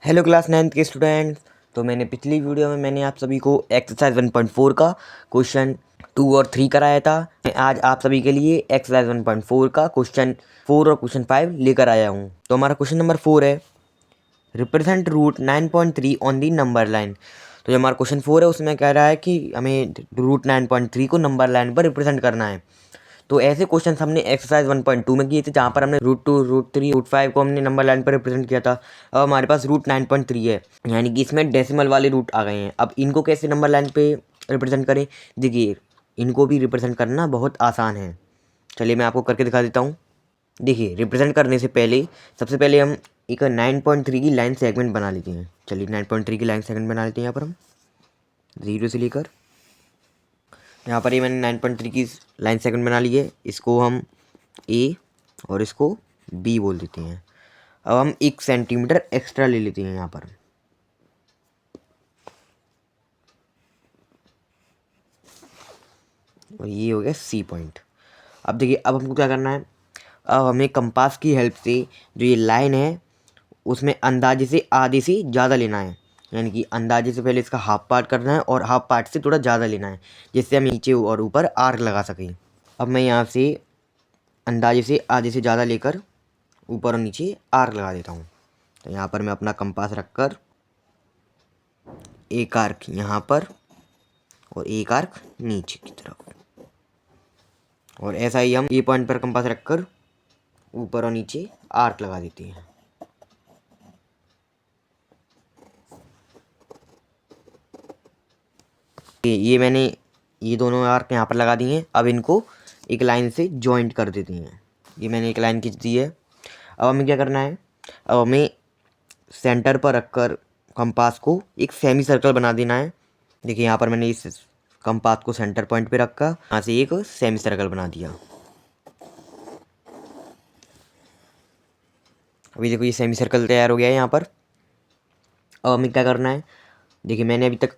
Hello class 9th के students. तो मैंने पिछली वीडियो में मैंने आप सभी को एक्सरसाइज 1.4 का क्वेश्चन 2 और 3 कराया था। मैं आज आप सभी के लिए एक्सरसाइज 1.4 का क्वेश्चन 4 और क्वेश्चन 5 लेकर आया हूँ। तो हमारा क्वेश्चन नंबर 4 है, represent root 9.3 on the number line. तो जो हमारा क्वेश्चन 4 है उसमें कह रहा है कि हमें रूट 9.3 को नंबर लाइन पर रिप्रेजेंट करना है। तो ऐसे क्वेश्चन हमने एक्सरसाइज 1.2 में किए थे, जहाँ पर हमने रूट 2, रूट 3, रूट 5 को हमने नंबर लाइन पर रिप्रेजेंट किया था। अब हमारे पास रूट 9.3 है, यानी कि इसमें डेसिमल वाले रूट आ गए हैं। अब इनको कैसे नंबर लाइन पे रिप्रेजेंट करें? देखिए, इनको भी रिप्रेजेंट करना बहुत आसान है। चलिए मैं आपको करके दिखा देता हूँ। देखिए, रिप्रेजेंट करने से पहले सबसे पहले हम एक 9.3 की लाइन सेगमेंट बना लेते हैं। चलिए 9.3 की लाइन सेगमेंट बना लेते हैं। यहाँ पर हम 0 से लेकर यहाँ पर ये मैंने 9.3 की लाइन सेगमेंट बना ली है। इसको हम ए और इसको बी बोल देते हैं। अब हम 1 सेंटीमीटर एक्स्ट्रा ले लेते हैं यहाँ पर। और ये हो गया सी पॉइंट। अब देखिए, अब हमको क्या करना है। अब हमें कंपास की हेल्प से जो ये लाइन है उसमें अंदाजे से आधे से ज़्यादा लेना है, यानी कि अंदाजे से पहले इसका हाफ पार्ट करना है और हाफ पार्ट से थोड़ा ज़्यादा लेना है, जिससे हम नीचे और ऊपर आर्क लगा सकें। अब मैं यहाँ से अंदाजे से आधे से ज़्यादा लेकर ऊपर और नीचे आर्क लगा देता हूँ। तो यहाँ पर मैं अपना कंपास रखकर एक आर्क यहाँ पर और एक आर्क नीचे की तरफ, और ऐसा ही हम ए पॉइंट पर कंपास रखकर ऊपर और नीचे आर्क लगा देते हैं। ये मैंने ये दोनों आर्क यहाँ पर लगा दिए हैं। अब इनको एक लाइन से जॉइंट कर देते हैं। ये मैंने एक लाइन खींच दी है। अब हमें क्या करना है, अब हमें सेंटर पर रखकर कंपास को एक सेमी सर्कल बना देना है। देखिए, यहाँ पर मैंने इस कंपास को सेंटर पॉइंट पे रखा, यहाँ से एक सेमी सर्कल बना दिया। अभी देखो, ये सेमी सर्कल तैयार हो गया है यहाँ पर। अब हमें क्या करना है, देखिए मैंने अभी तक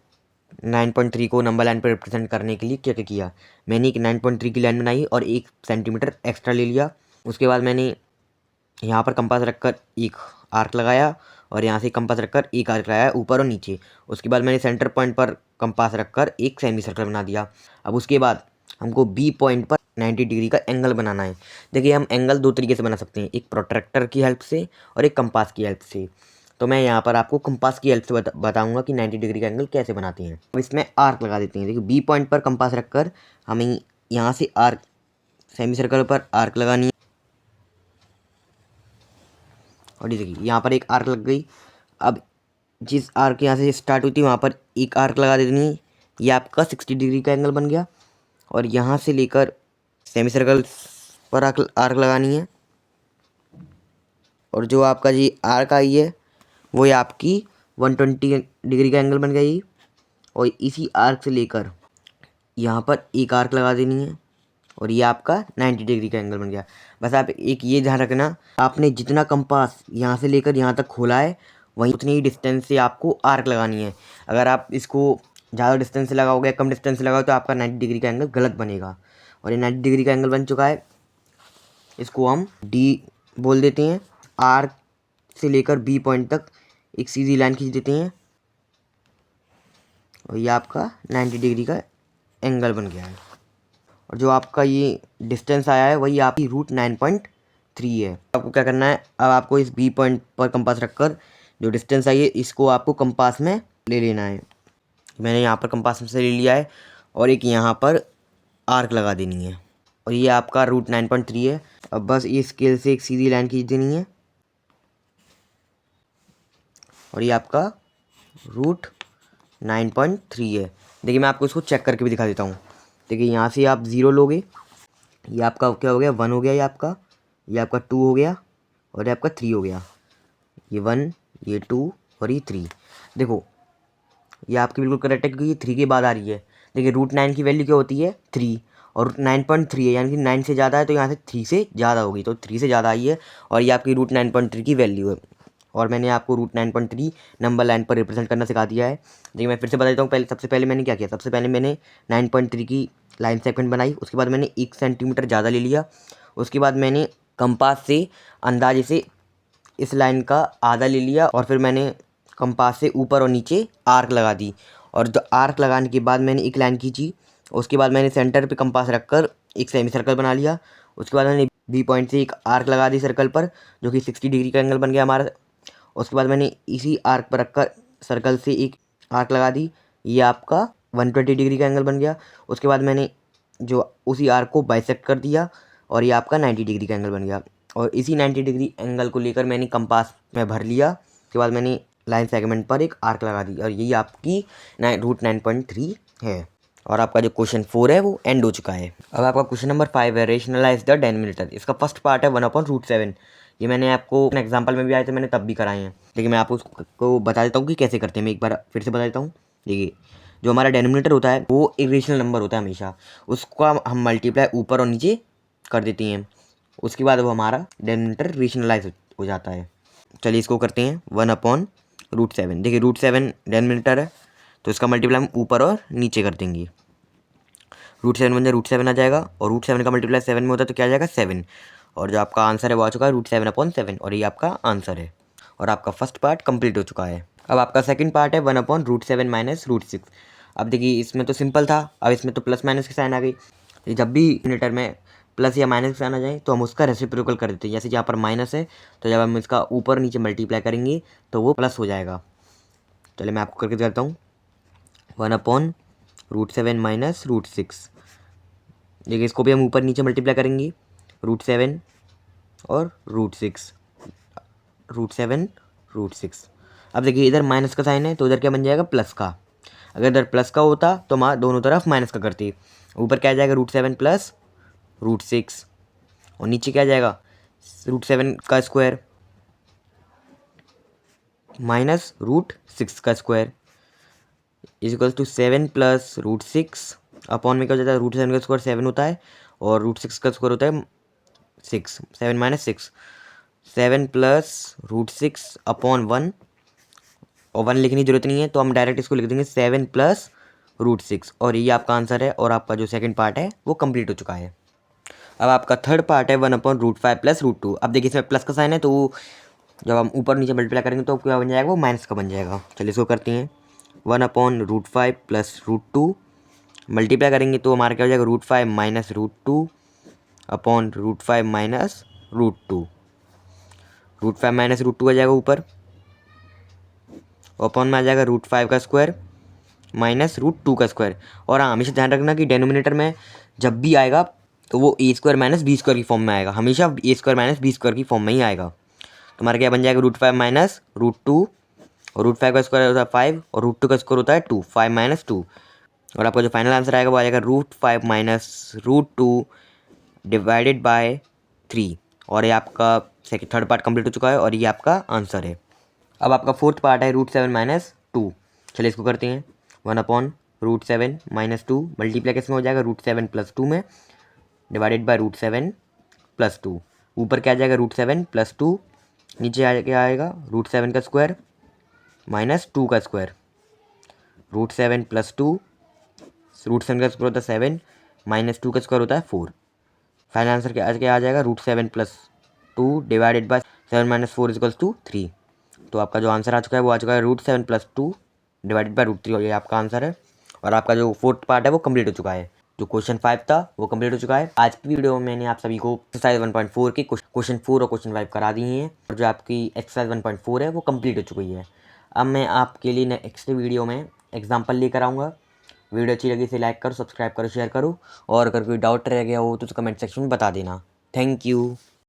9.3 को नंबर लाइन पर रिप्रेजेंट करने के लिए क्या क्या किया। मैंने एक 9.3 की लाइन बनाई और 1 सेंटीमीटर एक्स्ट्रा ले लिया। उसके बाद मैंने यहाँ पर कंपास रखकर एक आर्क लगाया और यहाँ से कंपास रखकर एक आर्क लगाया ऊपर और नीचे। उसके बाद मैंने सेंटर पॉइंट पर कंपास रखकर एक सेमी सर्कल बना दिया। अब उसके बाद हमको बी पॉइंट पर 90 डिग्री का एंगल बनाना है। देखिए, हम एंगल दो तरीके से बना सकते हैं, एक प्रोट्रैक्टर की हेल्प से और एक कंपास की हेल्प से। तो मैं यहाँ पर आपको कंपास की हेल्प से बताऊँगा कि 90 डिग्री का एंगल कैसे बनाते हैं। अब इसमें आर्क लगा देते हैं। देखिए, बी पॉइंट पर कंपास रखकर हमें यहाँ से आर्क सेमी सर्कल पर आर्क लगानी है। और ये देखिए, यहाँ पर एक आर्क लग गई। अब जिस आर्क यहाँ से स्टार्ट हुई थी वहाँ पर एक आर्क लगा देनी है। ये आपका 60 डिग्री का एंगल बन गया। और यहाँ से लेकर सेमी सर्कल पर आर्क लगानी है। और जो आपका जी आर्क आई है वो ये आपकी 120 डिग्री का एंगल बन गई। और इसी आर्क से लेकर यहाँ पर एक आर्क लगा देनी है और ये आपका 90 डिग्री का एंगल बन गया। बस आप एक ये ध्यान रखना, आपने जितना कंपास यहाँ से लेकर यहाँ तक खोला है वहीं उतनी ही डिस्टेंस से आपको आर्क लगानी है। अगर आप इसको ज़्यादा डिस्टेंस से लगाओगे, कम डिस्टेंस से लगाओ, तो आपका 90 डिग्री का एंगल गलत बनेगा। और ये 90 डिग्री का एंगल बन चुका है। इसको हम डी बोल देते हैं। आर्क से लेकर बी पॉइंट तक एक सीधी लाइन खींच देते हैं और ये आपका 90 डिग्री का एंगल बन गया है। और जो आपका ये डिस्टेंस आया है वही आपकी रूट 9.3 है। आपको क्या करना है, अब आपको इस बी पॉइंट पर कंपास रखकर जो डिस्टेंस आई है इसको आपको कंपास में ले लेना है। मैंने यहाँ पर कंपास में से ले लिया है और एक यहाँ पर आर्क लगा देनी है और ये आपका रूट 9.3 है। अब बस ये स्केल से एक सीधी लाइन खींच देनी है और ये आपका रूट 9.3 है। देखिए, मैं आपको इसको चेक करके भी दिखा देता हूँ। देखिए, यहाँ से आप 0 लोगे, ये आपका क्या हो गया, 1 हो गया, ये आपका 2 हो गया और ये आपका 3 हो गया। ये 1, ये 2 और ये 3। देखो, ये आपकी बिल्कुल करेक्ट है क्योंकि ये 3 के बाद आ रही है। देखिए, रूट 9 की वैल्यू क्या होती है, 3, और रूट 9.3 है, यानी कि 9 से ज़्यादा है तो यहाँ से 3 से ज़्यादा होगी, तो 3 से ज़्यादा आई है और ये आपकी रूट 9.3 की वैल्यू है। और मैंने आपको रूट 9.3 नंबर लाइन पर रिप्रेजेंट करना सिखा दिया है। देखिए, मैं फिर से बता देता हूँ। सबसे पहले मैंने क्या किया, सबसे पहले मैंने 9.3 की लाइन सेगमेंट बनाई। उसके बाद मैंने 1 सेंटीमीटर ज़्यादा ले लिया। उसके बाद मैंने कंपास से अंदाजे से इस लाइन का आधा ले लिया और फिर मैंने कंपास से ऊपर और नीचे आर्क लगा दी, और जो आर्क लगाने के बाद मैंने एक लाइन खींची। उसके बाद मैंने सेंटर पे कंपास रखकर एक सेमी सर्कल बना लिया। उसके बाद मैंने बी पॉइंट से एक आर्क लगा दी सर्कल पर, जो कि 60 डिग्री का एंगल बन गया हमारा। उसके बाद मैंने इसी आर्क पर रखकर सर्कल से एक आर्क लगा दी, ये आपका 120 डिग्री का एंगल बन गया। उसके बाद मैंने जो उसी आर्क को बाइसेक्ट कर दिया, और ये आपका 90 डिग्री का एंगल बन गया। और इसी 90 डिग्री एंगल को लेकर मैंने कंपास में भर लिया। उसके बाद मैंने लाइन सेगमेंट पर एक आर्क लगा दी, और यही आपकी रूट 9.3 है। और आपका जो क्वेश्चन 4 है वो एंड हो चुका है। अब आपका क्वेश्चन नंबर 5 है, रेशनलाइज द डेनोमिनेटर। इसका फर्स्ट पार्ट है 1/√7। ये मैंने आपको एग्जाम्पल में भी आए थे, मैंने तब भी कराए हैं, लेकिन मैं आपको उसको बता देता हूँ कि कैसे करते हैं। मैं एक बार फिर से बता देता हूँ। देखिए, जो हमारा डेनोमिनेटर होता है वो एक रेशनल नंबर होता है हमेशा, उसको हम मल्टीप्लाई ऊपर और नीचे कर देते हैं। उसके बाद वो हमारा डेनोमिनेटर रेशनलाइज हो जाता है। चलिए इसको करते हैं 1/√7। देखिए √7 डेनोमिनेटर है, तो इसका मल्टीप्लाई हम ऊपर और नीचे कर देंगे। √7 बन जाए √7 आ जाएगा, और √7 का मल्टीप्लाई 7 में होता है तो क्या आ जाएगा 7। और जो आपका आंसर है वो आ चुका है √7/7, और ये आपका आंसर है। और आपका फर्स्ट पार्ट कंप्लीट हो चुका है। अब आपका सेकंड पार्ट है 1/√7 माइनस √6। अब देखिए इसमें तो सिंपल था, अब इसमें तो प्लस माइनस की साइन आ गई। ये जब भी यूनिटर में प्लस या माइनस की साइन आ जाए तो हम उसका रेसिप्रोकल कर देते हैं। जैसे यहाँ पर माइनस है, तो जब हम इसका ऊपर नीचे मल्टीप्लाई करेंगे तो वो प्लस हो जाएगा। चलिए मैं आपको करके दिखाता हूँ। 1/√7 माइनस √6। देखिए इसको भी हम ऊपर नीचे मल्टीप्लाई करेंगे, √7 और √6, √7 √6। अब देखिए इधर माइनस का साइन है, तो उधर क्या बन जाएगा प्लस का। अगर इधर प्लस का होता तो हम दोनों तरफ माइनस का करते। ऊपर क्या आ जाएगा √7 प्लस √6, और नीचे क्या आ जाएगा √7 का स्क्वायर माइनस √6 का square is equal to 7 plus √6 upon में क्या हो जाता है, √7 का स्क्वायर 7 होता है, और √6 का स्क्वायर होता है 6। 7 माइनस 6, 7 प्लस √6 अपॉन 1, और 1 लिखने की जरूरत नहीं है, तो हम डायरेक्ट इसको लिख देंगे 7 प्लस √6, और ये आपका आंसर है। और आपका जो सेकंड पार्ट है वो कंप्लीट हो चुका है। अब आपका थर्ड पार्ट है 1/√5 प्लस √2। अब देखिए इसमें प्लस का साइन है, तो जब हम ऊपर नीचे मल्टीप्लाई करेंगे तो क्या बन जाएगा, वो माइनस का बन जाएगा। चलिए इसको करते हैं 1/√5 प्लस √2। मल्टीप्लाई करेंगे तो हमारा क्या हो जाएगा √5 माइनस √2 अपॉन √5 माइनस √2। √5 माइनस √2 आ जाएगा ऊपर, अपॉन में आ जाएगा √5 का स्क्वायर माइनस √2 का स्क्वायर। और हाँ, हमेशा ध्यान रखना कि डेनोमिनेटर में जब भी आएगा तो वो a² माइनस b² की फॉर्म में आएगा, हमेशा a² माइनस b² की फॉर्म में ही आएगा। तो हमारा क्या बन जाएगा √5 माइनस √2, और √5 का स्क्वायर होता है 5, और √2 का स्क्वायर होता है 2, 5 माइनस 2। और आपका जो फाइनल आंसर आएगा वो आ जाएगा √5 माइनस √2 डिवाइडेड बाय 3। और ये आपका थर्ड पार्ट कंप्लीट हो चुका है, और ये आपका आंसर है। अब आपका फोर्थ पार्ट है √7 माइनस 2। चलिए इसको करते हैं 1/√7 माइनस 2। मल्टीप्लाई किस में हो जाएगा √7 प्लस 2 में, डिवाइडेड बाय √7 प्लस 2। ऊपर क्या आ जाएगा √7 प्लस 2, नीचे क्या आएगा √7 का स्क्वायर माइनस 2 का स्क्वायर। √7 प्लस 2, √7 का स्क्वायर होता है 7, माइनस 2 का स्क्वायर होता है 4। फाइनल आंसर क्या आ जाएगा √7 plus 2 divided by 7 minus 4 equals to 3। तो आपका जो आंसर आ चुका है वो आ चुका है √7 प्लस 2 डिवाइडेड बाय √3, और ये आपका आंसर है। और आपका जो फोर्थ पार्ट है वो कंप्लीट हो चुका है। जो क्वेश्चन 5 था वो कंप्लीट हो चुका है। आज की वीडियो में मैंने आप सभी को एक्सरसाइज 1.4 के क्वेश्चन 4 और क्वेश्चन 5 करा दिए हैं, और जो आपकी एक्सरसाइज 1.4 है वो कंप्लीट हो चुकी है। अब मैं आपके लिए नेक्स्ट वीडियो में एग्जाम्पल लेकर आऊँगा। वीडियो अच्छी लगी इसे लाइक करो, सब्सक्राइब करो, शेयर करो, और अगर कोई डाउट रह गया हो तो कमेंट सेक्शन में बता देना। Thank you.